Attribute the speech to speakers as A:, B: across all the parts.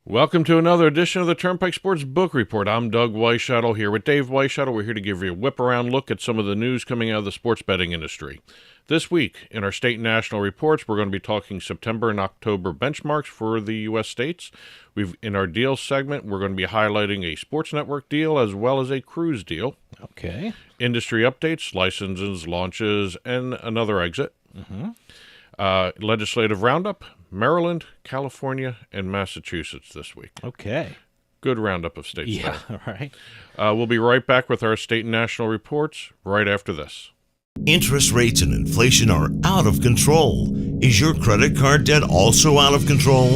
A: Welcome to another edition of the Turnpike Sports Book Report. I'm Doug Weischadle here with Dave Weischadle. We're here to give you a whip-around look at some of the news coming out of the sports betting industry. This week, in our state and national reports, we're going to be talking September and October benchmarks for the U.S. states. In our deals segment, we're going to be highlighting a sports network deal as well as a cruise deal.
B: Okay.
A: Industry updates, licenses, launches, and another exit. Legislative roundup, Maryland, California, and Massachusetts this week.
B: Okay.
A: Good roundup of states.
B: Yeah, all right.
A: We'll be right back with our state and national reports right after this.
C: Interest rates and inflation are out of control. Is your credit card debt also out of control?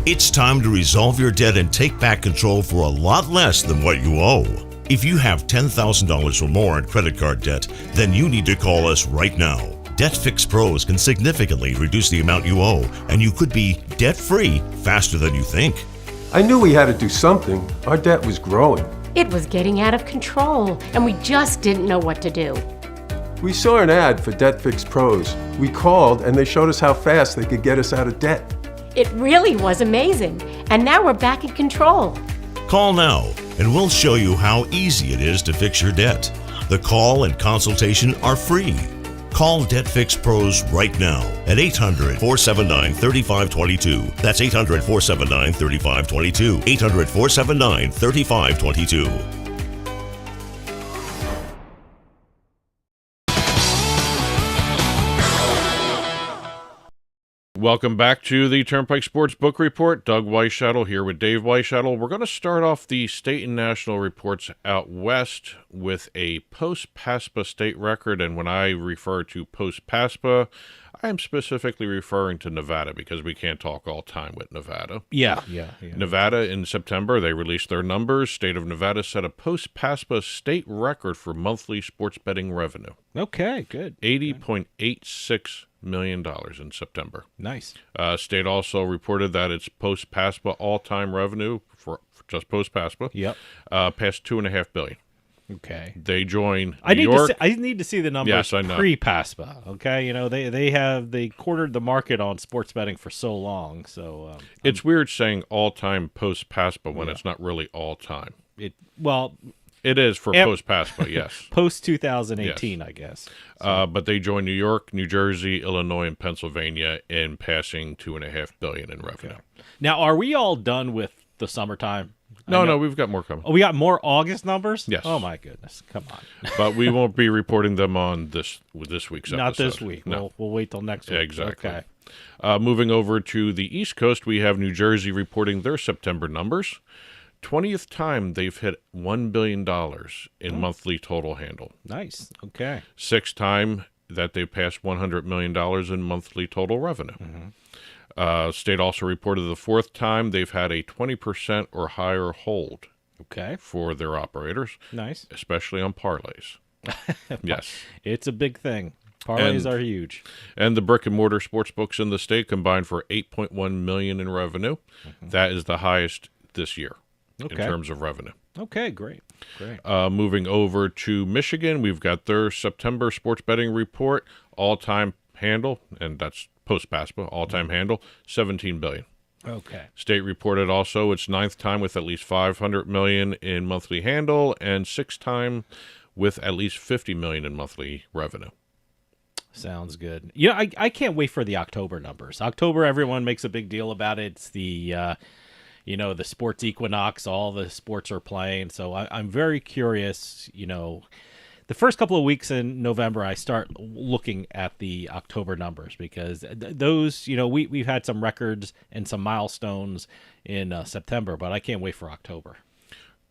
C: It's time to resolve your debt and take back control for a lot less than what you owe. If you have $10,000 or more in credit card debt, then you need to call us right now. Debt Fix Pros can significantly reduce the amount you owe, and you could be debt-free faster than you think.
D: I knew we had to do something. Our debt was growing.
E: It was getting out of control, and we just didn't know what to do.
D: We saw an ad for Debt Fix Pros. We called, and they showed us how fast they could get us out of debt.
E: It really was amazing, and now we're back in control.
C: Call now, and we'll show you how easy it is to fix your debt. The call and consultation are free. Call Debt Fix Pros right now at 800-479-3522. That's 800-479-3522. 800-479-3522.
A: Welcome back to the Turnpike Sports Book Report. Doug Weischadle here with Dave Weischadle. We're going to start off the state and national reports out west with a post-PASPA state record. And when I refer to post-PASPA, I am specifically referring to Nevada because we can't talk all time with Nevada.
B: Yeah.
A: Nevada in September, they released their numbers. State of Nevada set a post-PASPA state record for monthly sports betting revenue.
B: Okay, good.
A: $80.86 million in September.
B: Nice.
A: State also reported that its post-PASPA all-time revenue for just post-PASPA passed $2.5 billion.
B: Okay.
A: They join New York.
B: I need to see the numbers.
A: Yes, I know.
B: Pre-PASPA. Okay, they cornered the market on sports betting for so long. So
A: it's weird saying all-time post-PASPA when it's not really all-time.
B: It
A: is for post-PASPA, yes.
B: Post-2018, yes. I guess. So.
A: But they joined New York, New Jersey, Illinois, and Pennsylvania in passing $2.5 billion in revenue.
B: Okay. Now, are we all done with the summertime?
A: No, we've got more coming.
B: Oh, we got more August numbers?
A: Yes.
B: Oh, my goodness. Come on.
A: But we won't be reporting them on this week's episode.
B: Not this week.
A: No.
B: We'll wait till next week.
A: Exactly.
B: Okay.
A: Moving over to the East Coast, we have New Jersey reporting their September numbers. 20th time they've hit $1 billion in monthly total handle.
B: Nice. Okay.
A: 6th time that they've passed $100 million in monthly total revenue. State also reported the 4th time they've had a 20% or higher hold.
B: Okay.
A: For their operators.
B: Nice.
A: Especially on parlays. Yes.
B: It's a big thing. Parlays are huge.
A: And the brick-and-mortar sports books in the state combined for $8.1 million in revenue. That is the highest this year. In terms of revenue.
B: Okay, great.
A: Moving over to Michigan, we've got their September sports betting report, all-time handle, and that's post-PASPA, all-time handle, $17 billion.
B: Okay.
A: State reported also its 9th time with at least $500 million in monthly handle and 6th time with at least $50 million in monthly revenue.
B: Sounds good. I can't wait for the October numbers. October, everyone makes a big deal about it. It's the... the sports equinox, all the sports are playing. So I'm very curious, the first couple of weeks in November, I start looking at the October numbers because those, we've had some records and some milestones in September, but I can't wait for October.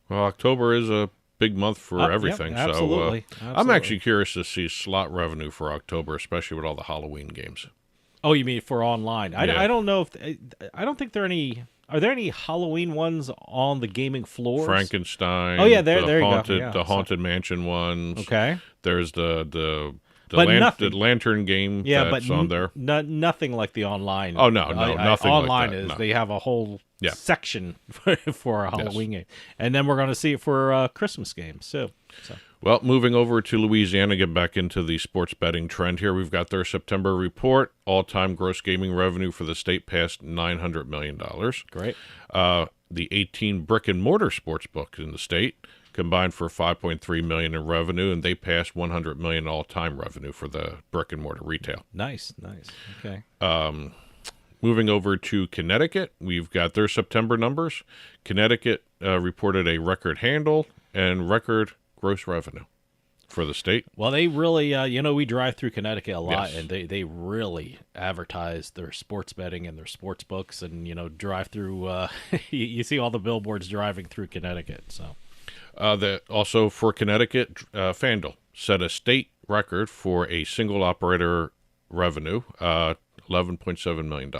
A: Well, October is a big month for everything.
B: Yep, absolutely.
A: So I'm actually curious to see slot revenue for October, especially with all the Halloween games.
B: Oh, you mean for online?
A: Yeah.
B: I don't know I don't think there are any. Are there any Halloween ones on the gaming floors?
A: Frankenstein.
B: Oh yeah, there you go.
A: Yeah, the Haunted Mansion ones.
B: Okay.
A: There's the lantern game that's on there.
B: Nothing like the online.
A: Oh no, nothing
B: online
A: like that.
B: is they have a whole section for a Halloween game, and then we're going to see it for Christmas games too. So.
A: Well, moving over to Louisiana, get back into the sports betting trend here. We've got their September report. All-time gross gaming revenue for the state passed $900 million.
B: Great.
A: The 18 brick-and-mortar sports books in the state combined for $5.3 million in revenue, and they passed $100 million all-time revenue for the brick-and-mortar retail.
B: Nice. Okay.
A: Moving over to Connecticut, we've got their September numbers. Connecticut reported a record handle and record gross revenue for the state.
B: Well, they really, we drive through Connecticut a lot,
A: Yes.
B: and they really advertise their sports betting and their sports books, and drive through. You see all the billboards driving through Connecticut. So,
A: Also for Connecticut, FanDuel set a state record for a single operator revenue, $11.7 million.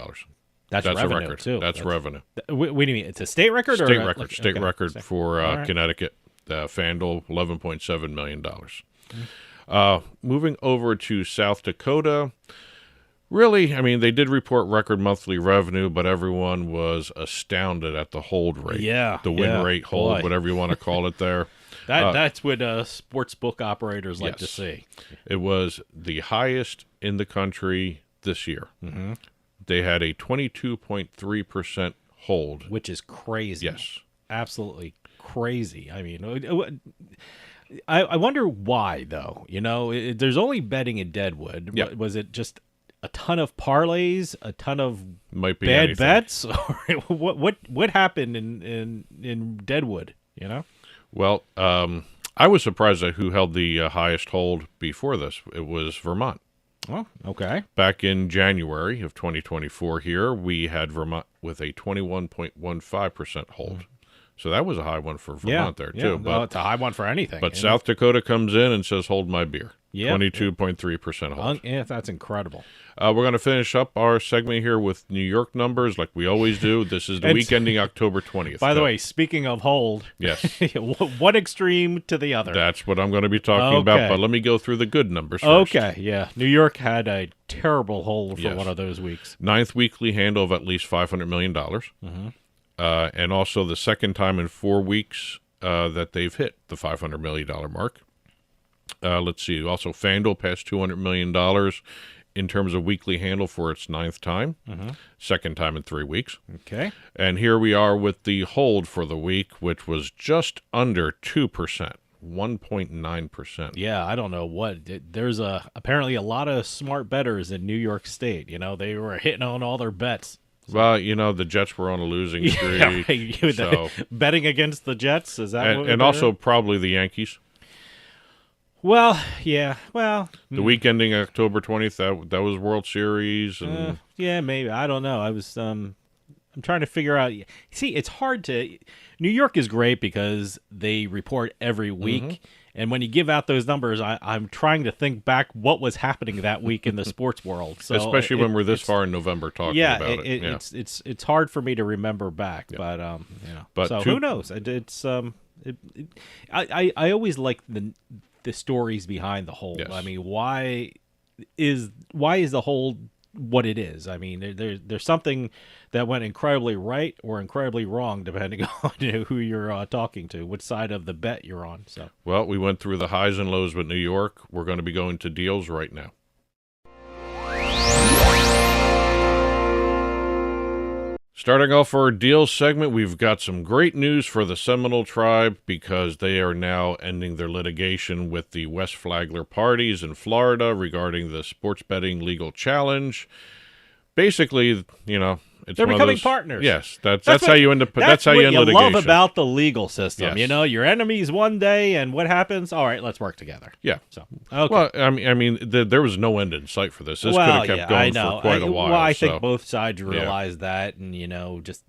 B: that's
A: a
B: revenue
A: record.
B: too.
A: That's revenue.
B: What do you mean? It's a state record or
A: State
B: a-
A: record.
B: like-
A: State
B: okay.
A: record
B: State-
A: for
B: All right.
A: Connecticut. FanDuel, $11.7 million. Moving over to South Dakota. Really, I mean, they did report record monthly revenue, but everyone was astounded at the hold rate.
B: Yeah,
A: The win
B: yeah,
A: rate, hold,
B: boy.
A: whatever you want to call it there.
B: That's what sports book operators like to
A: Yes.
B: see.
A: It was the highest in the country this year. Mm-hmm. They had a 22.3% hold.
B: Which is crazy.
A: Yes.
B: Absolutely crazy. I mean, I wonder why, though. There's only betting in Deadwood.
A: Yeah.
B: Was it just a ton of parlays, a ton of
A: Might be
B: bad
A: anything.
B: bets, or what happened in Deadwood?
A: Well, I was surprised at who held the highest hold before this. It was Vermont.
B: Oh, okay.
A: Back in January of 2024 here, we had Vermont with a 21.15% hold. So that was a high one for Vermont there, too.
B: Well, it's a high one for anything.
A: But South Dakota comes in and says, hold my beer.
B: Yeah.
A: 22.3% hold.
B: Yeah, that's incredible.
A: We're going to finish up our segment here with New York numbers like we always do. This is the
B: And-
A: week ending October 20th.
B: By the way, speaking of hold,
A: Yes.
B: one extreme to the other.
A: That's what I'm going to be talking about,
B: Okay.
A: but let me go through the good numbers first.
B: Okay, yeah. New York had a terrible hold for
A: Yes.
B: one of those weeks.
A: Ninth weekly handle of at least $500 million.
B: Mm-hmm.
A: And also the second time in 4 weeks that they've hit the $500 million mark. Let's see. Also, FanDuel passed $200 million in terms of weekly handle for its ninth time. Second time in 3 weeks.
B: Okay.
A: And here we are with the hold for the week, which was just under 2%, 1.9%.
B: Yeah, I don't know what. There's apparently a lot of smart bettors in New York State. They were hitting on all their bets.
A: Well, the Jets were on a losing streak.
B: Yeah, right.
A: So,
B: Betting against the Jets, is that what
A: and
B: we're
A: also
B: doing?
A: probably the Yankees.
B: Well, yeah. Well,
A: The week ending October 20th, that was World Series. And
B: yeah, maybe. I don't know. I was I'm trying to figure out. See, it's hard to. New York is great because they report every week, and when you give out those numbers, I'm trying to think back what was happening that week in the sports world. So
A: especially when we're this far in November talking
B: yeah,
A: about it.
B: it's hard for me to remember back, but
A: But
B: so
A: two-
B: who knows? I always like the stories behind the hold.
A: Yes.
B: I mean, why is the hold what it is? I mean, there's something that went incredibly right or incredibly wrong depending on who you're talking to, which side of the bet you're on. So
A: Well, we went through the highs and lows with New York. We're going to be going to deals right now. Starting off our deals segment, we've got some great news for the Seminole tribe because they are now ending their litigation with the West Flagler parties in Florida regarding the sports betting legal challenge. Basically, it's
B: they're
A: one of
B: becoming
A: those-
B: partners.
A: Yes, that's how you end up. That's how
B: what
A: you end litigation.
B: love about the legal system.
A: Yes.
B: Your enemies one day, and what happens? All right, let's work together.
A: Yeah.
B: So okay.
A: Well, I mean, there was no end in sight for this. This could have kept going for quite a while.
B: Well, I
A: so.
B: think both sides realized that, and just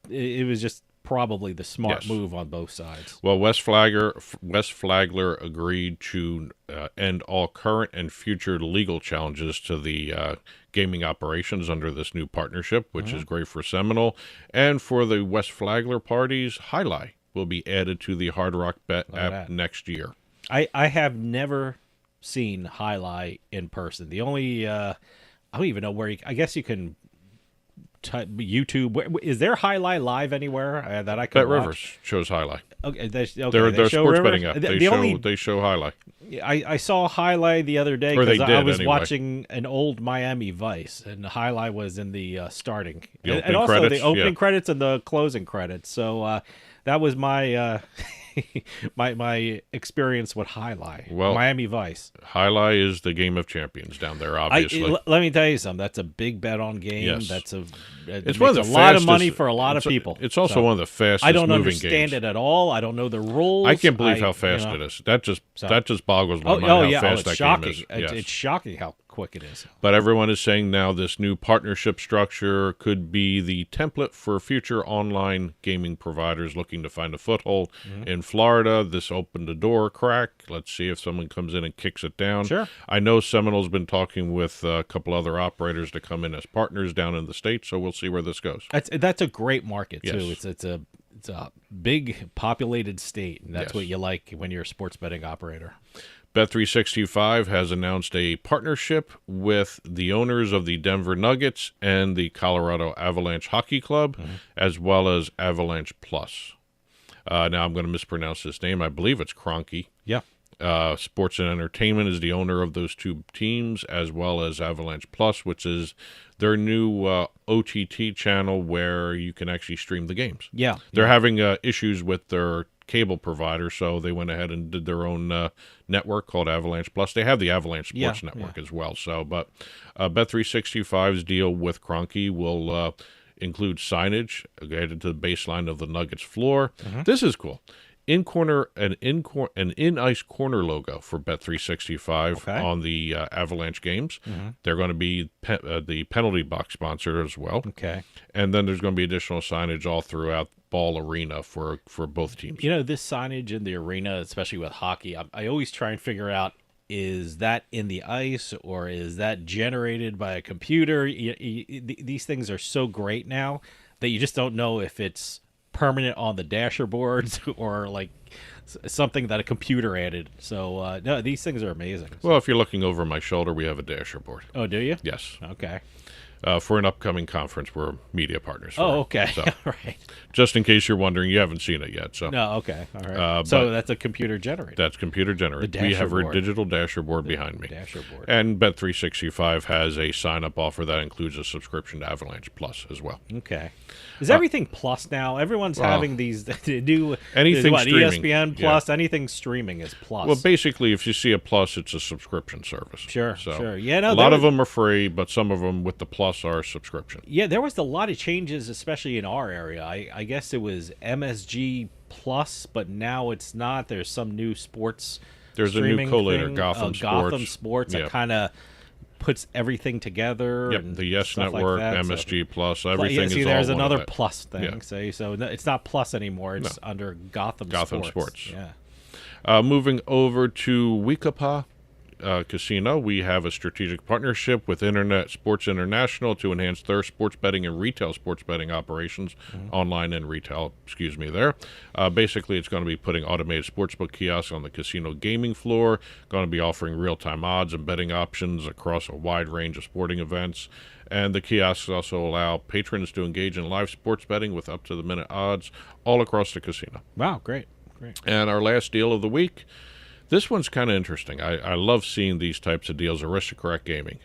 B: it was just probably the smart
A: Yes.
B: move on both sides.
A: Well, West Flagler agreed to end all current and future legal challenges to the gaming operations under this new partnership, which is great for Seminole. And for the West Flagler parties, Highlight will be added to the Hard Rock Bet
B: Look at
A: app
B: that.
A: next year.
B: I have never seen Highlight in person. The only I don't even know where I guess you can YouTube. Is there Highlight Live anywhere that I can
A: Bet
B: watch?
A: Rivers shows Highlight.
B: Okay,
A: They're
B: they show
A: sports
B: Rivers?
A: betting app. They show Highlight.
B: I saw Highlight the other day
A: Or they
B: because
A: did,
B: I was
A: anyway.
B: watching an old Miami Vice, and the Highlight was in the starting,
A: The
B: and
A: opening
B: also
A: credits?
B: the opening
A: Yeah.
B: credits and the closing credits. So that was my my experience with Highlight.
A: Well,
B: Miami Vice.
A: Highlight is the game of champions down there, obviously.
B: Let me tell you something. That's a big bet on game.
A: Yes.
B: That's
A: It's one of the
B: a lot of
A: fastest-
B: money for a lot of
A: it's
B: people.
A: It's also
B: So,
A: one of the fastest
B: I don't
A: moving
B: understand
A: games.
B: it at all. I don't know the rules.
A: I can't believe how fast
B: you know.
A: it is. That just boggles my
B: Oh,
A: mind
B: oh
A: how
B: yeah,
A: fast
B: it's
A: that
B: shocking.
A: game is. Yes.
B: It's shocking how quick it is.
A: But everyone is saying now this new partnership structure could be the template for future online gaming providers looking to find a foothold in Florida. This opened the door crack. Let's see if someone comes in and kicks it down.
B: Sure.
A: I know Seminole's been talking with a couple other operators to come in as partners down in the state, so we'll see where this goes.
B: That's a great market too.
A: Yes.
B: It's a big populated state, and that's
A: Yes.
B: what you like when you're a sports betting operator.
A: Bet365 has announced a partnership with the owners of the Denver Nuggets and the Colorado Avalanche Hockey Club, as well as Avalanche Plus. Now I'm going to mispronounce his name. I believe it's Kroenke.
B: Yeah.
A: Sports and Entertainment is the owner of those two teams, as well as Avalanche Plus, which is their new OTT channel where you can actually stream the games.
B: Yeah.
A: They're having issues with their cable provider, so they went ahead and did their own network called Avalanche Plus. They have the Avalanche Sports Network as well. So, but Bet365's deal with Kroenke will include signage added to the baseline of the Nuggets floor. This is cool. In ice corner logo for Bet365 on the Avalanche games. They're going to be the penalty box sponsor as well.
B: Okay.
A: And then there's going to be additional signage all throughout Ball Arena for both teams.
B: You know, this signage in the arena, especially with hockey, I always try and figure out, is that in the ice or is that generated by a computer? These things are so great now that you just don't know if it's permanent on the dasher boards or like something that a computer added. So no, these things are amazing.
A: Well, if you're looking over my shoulder, we have a dasher board.
B: Oh, do you?
A: Yes.
B: Okay.
A: For an upcoming conference, we're media partners. For
B: Oh,
A: it.
B: okay.
A: So,
B: Right.
A: just in case you're wondering, you haven't seen it yet. So
B: No, okay. All right. So that's a computer generated.
A: that's computer generated.
B: The
A: We have our
B: dasher board.
A: digital dasher board behind me.
B: Dasher board.
A: And Bet365 has a sign-up offer that includes a subscription to Avalanche Plus as well.
B: Okay. Is everything plus now? Everyone's having these new
A: Anything
B: what,
A: streaming.
B: ESPN Plus, anything streaming is plus.
A: Well, basically, if you see a plus, it's a subscription service.
B: Sure,
A: So
B: sure. Yeah, no,
A: a
B: there
A: lot of
B: was-
A: them are free, but some of them with the plus are subscription.
B: Yeah, there was a lot of changes, especially in our area. I guess it was MSG Plus, but now it's not. There's some new sports.
A: There's a new
B: streaming
A: collator,
B: thing,
A: Gotham
B: Gotham
A: Sports.
B: Sports.
A: Yep.
B: That kind of puts everything together.
A: Yep,
B: and
A: the Yes
B: stuff
A: Network,
B: like that.
A: MSG Plus,
B: So,
A: everything
B: see,
A: is
B: there's
A: all one
B: another
A: of it.
B: plus thing.
A: Yeah.
B: So no, it's not plus anymore. It's under Gotham
A: Sports.
B: Yeah.
A: Moving over to Weekapaw Casino, we have a strategic partnership with Internet Sports International to enhance their sports betting and retail sports betting operations, online and retail, there. Basically, it's going to be putting automated sportsbook kiosks on the casino gaming floor, going to be offering real-time odds and betting options across a wide range of sporting events. And the kiosks also allow patrons to engage in live sports betting with up-to-the-minute odds all across the casino.
B: Wow, great.
A: And our last deal of the week, this one's kind of interesting. I love seeing these types of deals. Aristocrat Gaming,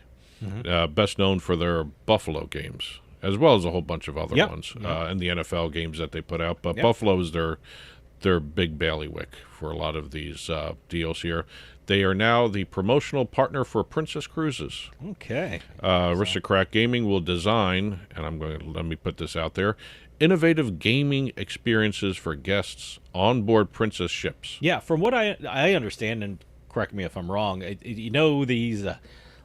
A: best known for their Buffalo games, as well as a whole bunch of other ones, and the NFL games that they put out. But Buffalo is their big bailiwick for a lot of these deals here. They are now the promotional partner for Princess Cruises.
B: Okay.
A: Aristocrat Gaming will design, and let me put this out there, innovative gaming experiences for guests on board Princess ships.
B: Yeah, from what I understand, and correct me if I'm wrong, these,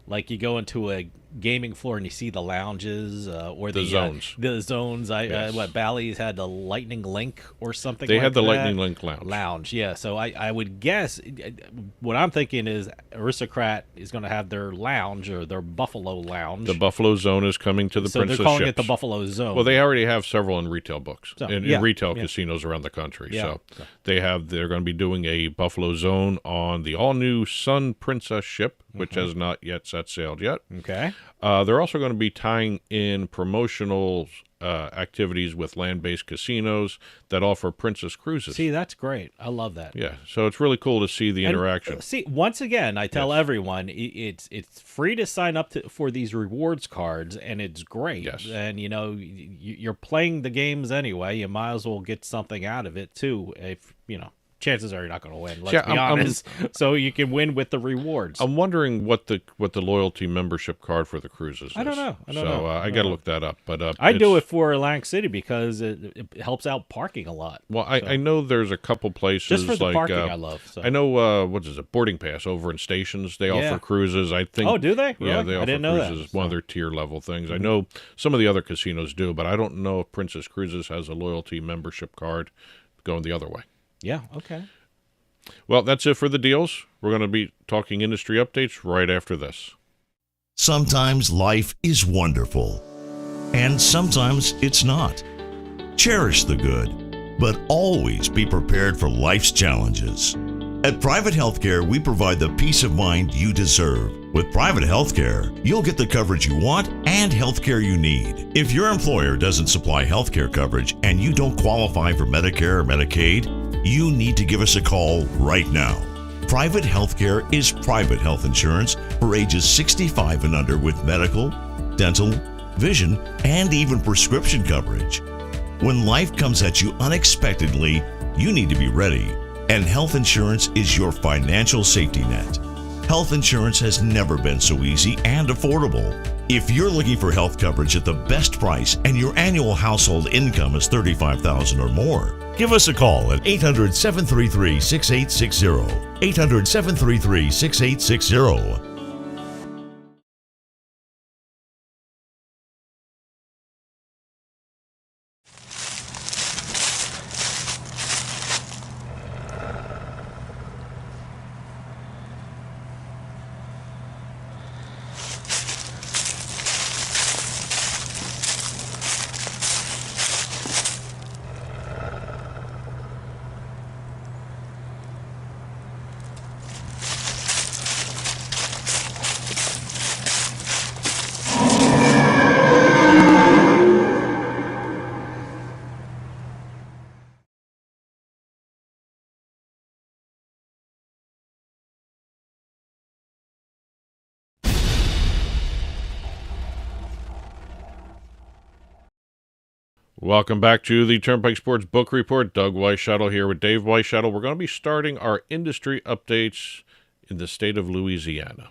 B: like you go into a gaming floor and you see the lounges or the
A: zones.
B: The zones.
A: Yes.
B: Bally's had the Lightning Link or something.
A: They
B: like
A: had the
B: that.
A: Lightning Link Lounge.
B: Yeah. So I would guess what I'm thinking is Aristocrat is going to have their lounge or their Buffalo Lounge.
A: The Buffalo Zone is coming to the
B: so
A: Princess
B: they're calling
A: ships.
B: it the Buffalo Zone.
A: Well, they already have several in retail books,
B: So,
A: in
B: yeah,
A: retail
B: yeah.
A: casinos around the country.
B: Yeah.
A: So they're going to be doing a Buffalo Zone on the all-new Sun Princess ship, which has not yet set sailed yet.
B: Okay.
A: They're also going to be tying in promotional activities with land-based casinos that offer Princess Cruises.
B: See, that's great. I love that.
A: Yeah, so it's really cool to see the interaction.
B: See, once again, I tell everyone it's free to sign up for these rewards cards, and it's great.
A: Yes.
B: And you're playing the games anyway. You might as well get something out of it too. If chances are you're not going to win. Let's be honest. So you can win with the rewards.
A: I'm wondering what the loyalty membership card for the cruises is.
B: I don't know.
A: I got to look that up. But
B: I do it for Atlantic City because it helps out parking a lot.
A: Well, I know there's a couple places
B: just for the
A: like
B: parking I love. So.
A: I know what is it, Boarding Pass over in stations. They offer cruises. I think.
B: Oh, do they? Really?
A: Yeah, they offer
B: I didn't know
A: cruises.
B: that.
A: One of their tier level things. I know some of the other casinos do, but I don't know if Princess Cruises has a loyalty membership card going the other way.
B: Yeah. Okay.
A: Well, that's it for the deals. We're going to be talking industry updates right after this.
C: Sometimes life is wonderful, and sometimes it's not. Cherish the good, but always be prepared for life's challenges. At Private Healthcare, we provide the peace of mind you deserve. With Private Healthcare, you'll get the coverage you want and healthcare you need. If your employer doesn't supply healthcare coverage and you don't qualify for Medicare or Medicaid, you need to give us a call right now. Private Healthcare is private health insurance for ages 65 and under with medical, dental, vision, and even prescription coverage. When life comes at you unexpectedly, you need to be ready. And health insurance is your financial safety net. Health insurance has never been so easy and affordable. If you're looking for health coverage at the best price and your annual household income is $35,000 or more, give us a call at 800-733-6860. 800-733-6860.
A: Welcome back to the Turnpike Sports Book Report. Doug Weischadle here with Dave Weischadle. We're going to be starting our industry updates in the state of Louisiana.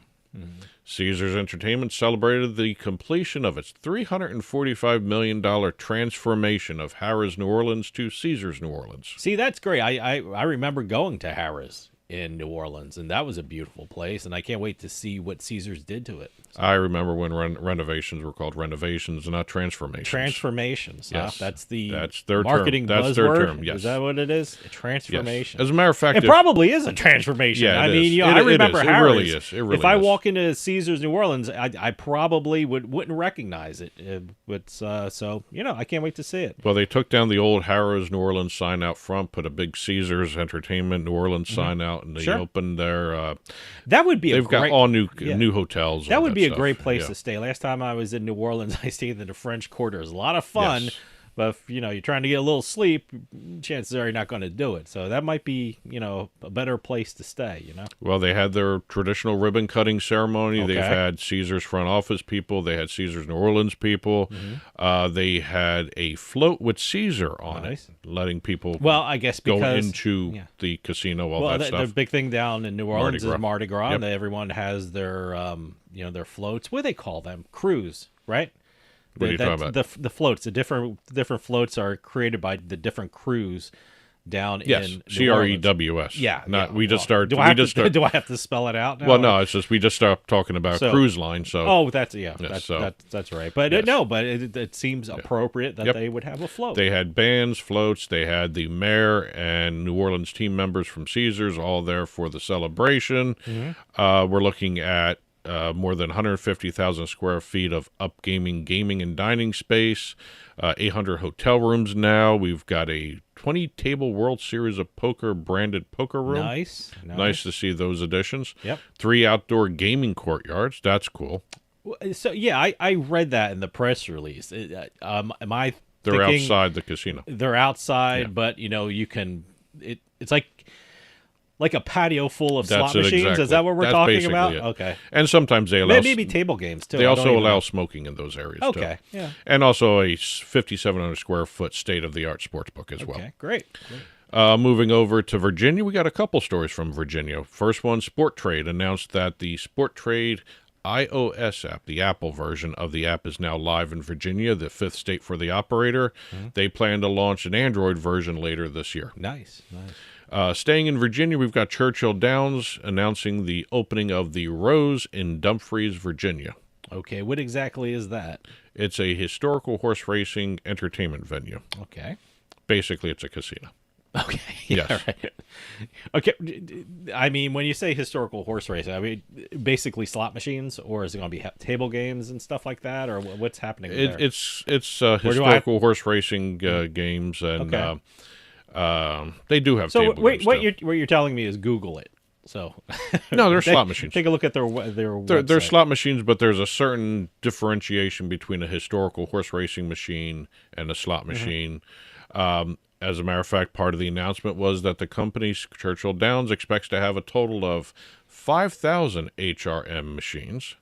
A: Caesars Entertainment celebrated the completion of its $345 million transformation of Harrah's New Orleans to Caesars New Orleans.
B: See, that's great. I remember going to Harrah's in New Orleans, and that was a beautiful place, and I can't wait to see what Caesars did to it. So.
A: I remember when renovations were called renovations, not transformations.
B: Transformations.
A: Yes.
B: That's their
A: marketing
B: term.
A: That's
B: buzzword.
A: Their term, yes.
B: Is that what it is? A transformation.
A: Yes. As a matter of fact,
B: it probably is a transformation.
A: Yeah,
B: I mean, I remember
A: it
B: Harrah's.
A: Really is. It really
B: if I
A: is.
B: walk into Caesars New Orleans, I probably wouldn't recognize it. So I can't wait to see it.
A: Well, they took down the old Harrah's New Orleans sign out front, put a big Caesars Entertainment New Orleans sign out, and they opened their.
B: That would be.
A: They've got all new hotels.
B: That would be
A: stuff.
B: A great place to stay. Last time I was in New Orleans, I stayed in the French Quarter. It was a lot of fun.
A: Yes.
B: But if you're trying to get a little sleep, chances are you're not going to do it. So that might be, a better place to stay,
A: Well, they had their traditional ribbon cutting ceremony.
B: Okay.
A: They've had Caesars front office people. They had Caesars New Orleans people. They had a float with Caesar on it, letting people
B: I guess
A: go into the casino, all that stuff.
B: The big thing down in New Orleans is Mardi Gras.
A: Yep.
B: Everyone has their, their floats. What do they call them? Cruise, right?
A: What are you talking about?
B: The floats, the different floats are created by the different crews down in New Orleans.
A: CREWS.
B: Yeah.
A: We just start.
B: Do I have to spell it out now?
A: Well, no, it's just we just stopped talking about cruise line. So
B: that's right. But it seems appropriate that they would have a float.
A: They had bands, floats. They had the mayor and New Orleans team members from Caesars all there for the celebration. We're looking at more than 150,000 square feet of gaming and dining space, 800 hotel rooms now. We've got a 20-table World Series of Poker branded poker room.
B: Nice
A: to see those additions.
B: Yep.
A: 3 outdoor gaming courtyards. That's cool.
B: So yeah, I read that in the press release. Am I
A: They're
B: thinking
A: outside the casino.
B: they're outside,
A: Yeah.
B: but you can. It's like a patio full of
A: That's
B: slot
A: it,
B: machines.
A: exactly.
B: Is that what we're
A: That's
B: talking
A: basically
B: about?
A: it.
B: Okay.
A: And sometimes they allow
B: Maybe table games too.
A: They
B: I don't
A: also
B: even
A: allow
B: know.
A: smoking in those areas too.
B: Okay. Yeah.
A: And also a 5,700 square foot state of the art sports book as well.
B: Okay. Great.
A: Moving over to Virginia, we got a couple stories from Virginia. First one, Sport Trade announced that the Sport Trade iOS app, the Apple version of the app, is now live in Virginia, the fifth state for the operator. They plan to launch an Android version later this year.
B: Nice.
A: Staying in Virginia, we've got Churchill Downs announcing the opening of the Rose in Dumfries, Virginia.
B: Okay. What exactly is that?
A: It's a historical horse racing entertainment venue.
B: Okay.
A: Basically, it's a casino.
B: Okay. Yeah,
A: Yes.
B: right. Okay. I mean, when you say historical horse racing, I mean basically slot machines, or is it going to be table games and stuff like that, or what's happening there?
A: It's historical horse racing games, and they do have
B: So
A: table
B: wait,
A: games too.
B: what you're telling me is Google it. So
A: No, they're slot machines.
B: Take a look at their
A: They're
B: website.
A: slot machines, but there's a certain differentiation between a historical horse racing machine and a slot machine. As a matter of fact, part of the announcement was that the company, Churchill Downs, expects to have a total of 5,000 HRM machines,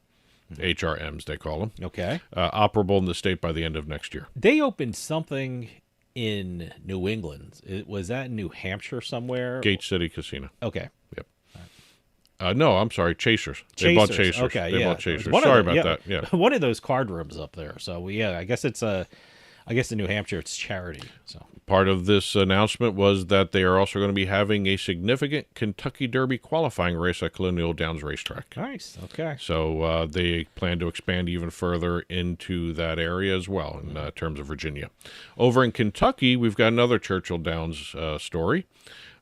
A: HRMs they call them,
B: Okay.
A: operable in the state by the end of next year.
B: They opened something in New England. Was that in New Hampshire somewhere?
A: Gate City Casino.
B: Okay.
A: No, I'm sorry, Chasers. They bought Chasers.
B: Okay,
A: They
B: yeah.
A: bought Chasers.
B: One of
A: Sorry
B: the-
A: about that. Yeah.
B: One of those card rooms up there. So yeah, I guess in New Hampshire it's charity. So
A: Part of this announcement was that they are also going to be having a significant Kentucky Derby qualifying race at Colonial Downs Racetrack.
B: nice. Okay.
A: So they plan to expand even further into that area as well in terms of Virginia. Over in Kentucky, we've got another Churchill Downs story.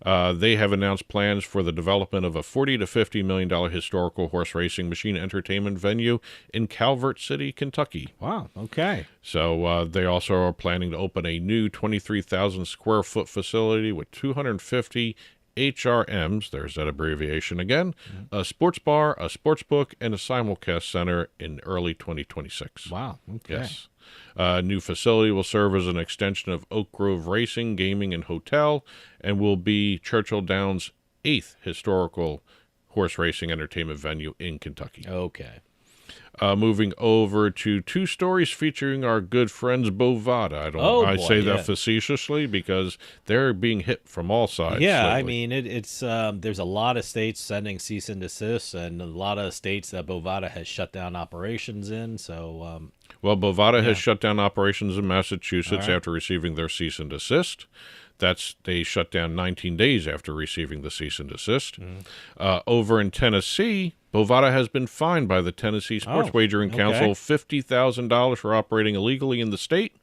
A: They have announced plans for the development of a $40 to $50 million historical horse racing machine entertainment venue in Calvert City, Kentucky.
B: Wow. Okay.
A: So they also are planning to open a new 23,000 square foot facility with 250 HRMs, there's that abbreviation again, a sports bar, a sports book, and a simulcast center in early 2026.
B: Wow. Okay.
A: Yes. New facility will serve as an extension of Oak Grove Racing, Gaming, and Hotel, and will be Churchill Downs' 8th historical horse racing entertainment venue in Kentucky.
B: Okay.
A: Moving over to two stories featuring our good friends Bovada. I
B: boy,
A: say
B: yeah.
A: that facetiously because they're being hit from all sides.
B: Yeah, I
A: lately.
B: mean it's there's a lot of states sending cease and desist, and a lot of states that Bovada has shut down operations in. So
A: Well, Bovada has shut down operations in Massachusetts
B: All right.
A: after receiving their cease and desist. They shut down 19 days after receiving the cease and desist. Over in Tennessee, Bovada has been fined by the Tennessee Sports
B: Oh,
A: Wagering Council $50,000 for operating illegally in the state.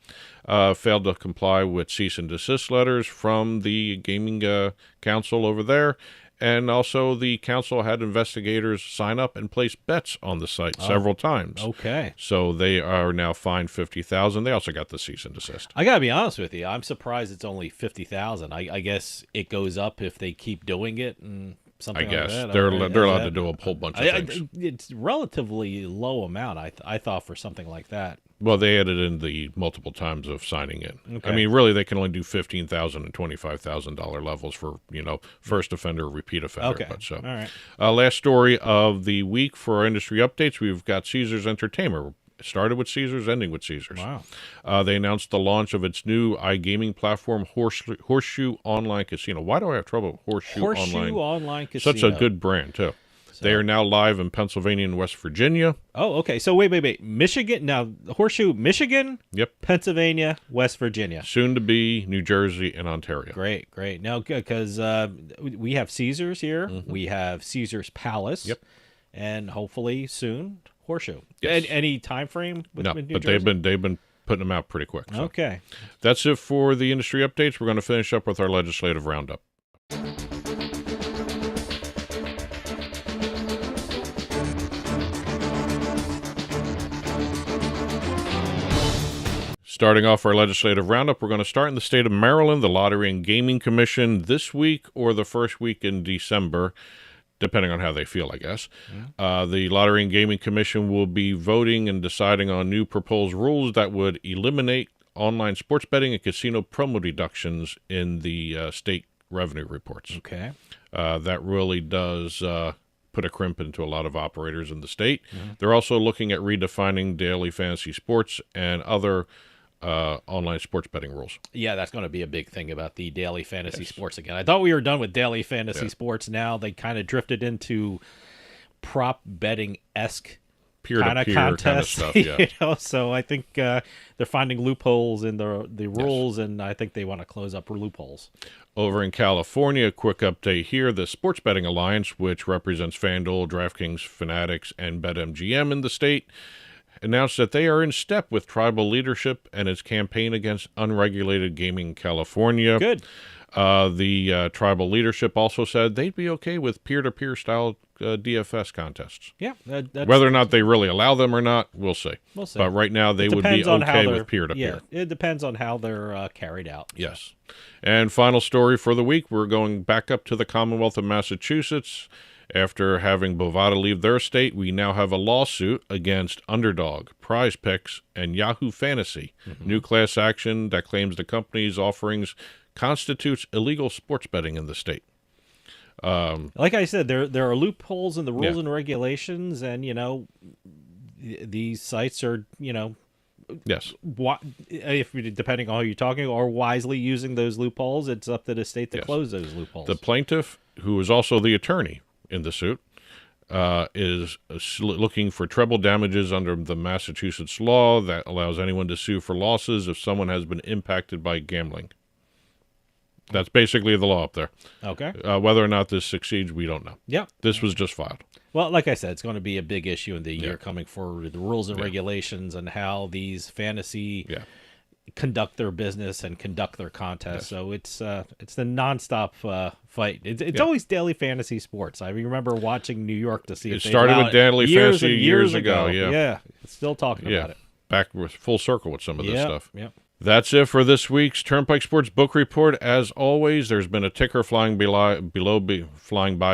A: Failed to comply with cease and desist letters from the gaming council over there. And also, the council had investigators sign up and place bets on the site several times.
B: okay.
A: So they are now fined $50,000. They also got the cease and desist.
B: I gotta be honest with you. I'm surprised it's only 50,000. I guess it goes up if they keep doing it and something.
A: I guess
B: like that.
A: they're
B: Okay,
A: allowed
B: that-
A: to do a whole bunch of things.
B: It's relatively low amount. I thought for something like that.
A: Well, they added in the multiple times of signing in.
B: Okay.
A: I mean, really, they can only do $15,000 and $25,000 levels for first offender, repeat offender.
B: Okay.
A: But so,
B: All right.
A: last story of the week for our industry updates, we've got Caesars Entertainment. Started with Caesars, ending with Caesars.
B: Wow.
A: They announced the launch of its new iGaming platform, Horseshoe Online Casino. Why do I have trouble with
B: Horseshoe Online Casino.
A: Such a good brand, too. They are now live in Pennsylvania and West Virginia.
B: Oh, okay. So wait. Michigan now. Horseshoe, Michigan.
A: Yep.
B: Pennsylvania, West Virginia.
A: Soon to be New Jersey and Ontario.
B: Great. Now, because we have Caesars here, we have Caesars Palace.
A: Yep.
B: And hopefully soon Horseshoe.
A: Yes.
B: Any time frame with
A: No,
B: New
A: but
B: Jersey?
A: they've been putting them out pretty quick. So.
B: Okay.
A: That's it for the industry updates. We're going to finish up with our legislative roundup. Starting off our legislative roundup, we're going to start in the state of Maryland. The Lottery and Gaming Commission this week or the first week in December depending on how they feel, I guess. The Lottery and Gaming Commission will be voting and deciding on new proposed rules that would eliminate online sports betting and casino promo deductions in the state revenue reports.
B: Okay.
A: That really does put a crimp into a lot of operators in the state. They're also looking at redefining daily fantasy sports and other online sports betting rules.
B: Yeah, that's going to be a big thing about the daily fantasy sports again. I thought we were done with daily fantasy sports. Now they kind of drifted into prop betting-esque kind of contest
A: stuff. Yeah.
B: So I think they're finding loopholes in the rules, and I think they want to close up loopholes.
A: Over in California, a quick update here. The Sports Betting Alliance, which represents FanDuel, DraftKings, Fanatics, and BetMGM in the state, announced that they are in step with tribal leadership and its campaign against unregulated gaming in California.
B: Good.
A: The tribal leadership also said they'd be okay with peer-to-peer style DFS contests.
B: Yeah.
A: Whether or not they really allow them or not, we'll see.
B: We'll see.
A: But right now, they would be okay with peer-to-peer.
B: Yeah, it depends on how they're carried out.
A: Yes. And final story for the week, we're going back up to the Commonwealth of Massachusetts. After having Bovada leave their state, we now have a lawsuit against Underdog, Prize Picks, and Yahoo Fantasy. New class action that claims the company's offerings constitutes illegal sports betting in the state.
B: Like I said, there are loopholes in the rules and regulations, and these sites are
A: yes,
B: if depending on how you're talking, or wisely using those loopholes. It's up to the state to close those loopholes.
A: The plaintiff, who is also the attorney in the suit, is looking for treble damages under the Massachusetts law that allows anyone to sue for losses if someone has been impacted by gambling. That's basically the law up there.
B: Okay.
A: Whether or not this succeeds, we don't know.
B: Yeah.
A: This was just filed.
B: Well, like I said, it's going to be a big issue in the year coming forward. The rules and regulations and how these fantasy conduct their business and conduct their contests. So it's the nonstop fight. It's always daily fantasy sports. I remember watching New York to see
A: it started with daily fantasy years ago.
B: Yeah. Still talking about it.
A: Back with full circle with some of this stuff.
B: Yeah.
A: That's it for this week's Turnpike Sports Book Report. As always, there's been a ticker flying by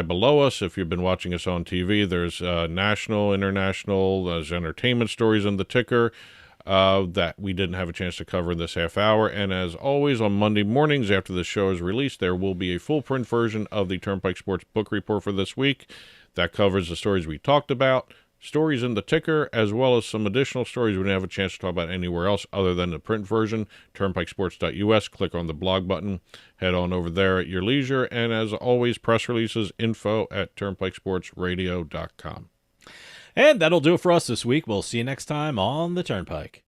A: below us. If you've been watching us on TV, there's national, international, there's entertainment stories in the ticker that we didn't have a chance to cover in this half hour. And as always, on Monday mornings after the show is released, there will be a full print version of the Turnpike Sports Book Report for this week that covers the stories we talked about, stories in the ticker, as well as some additional stories we didn't have a chance to talk about anywhere else other than the print version. Turnpikesports.us, click on the blog button, head on over there at your leisure, and as always, press releases, info at turnpikesportsradio.com.
B: And that'll do it for us this week. We'll see you next time on the Turnpike.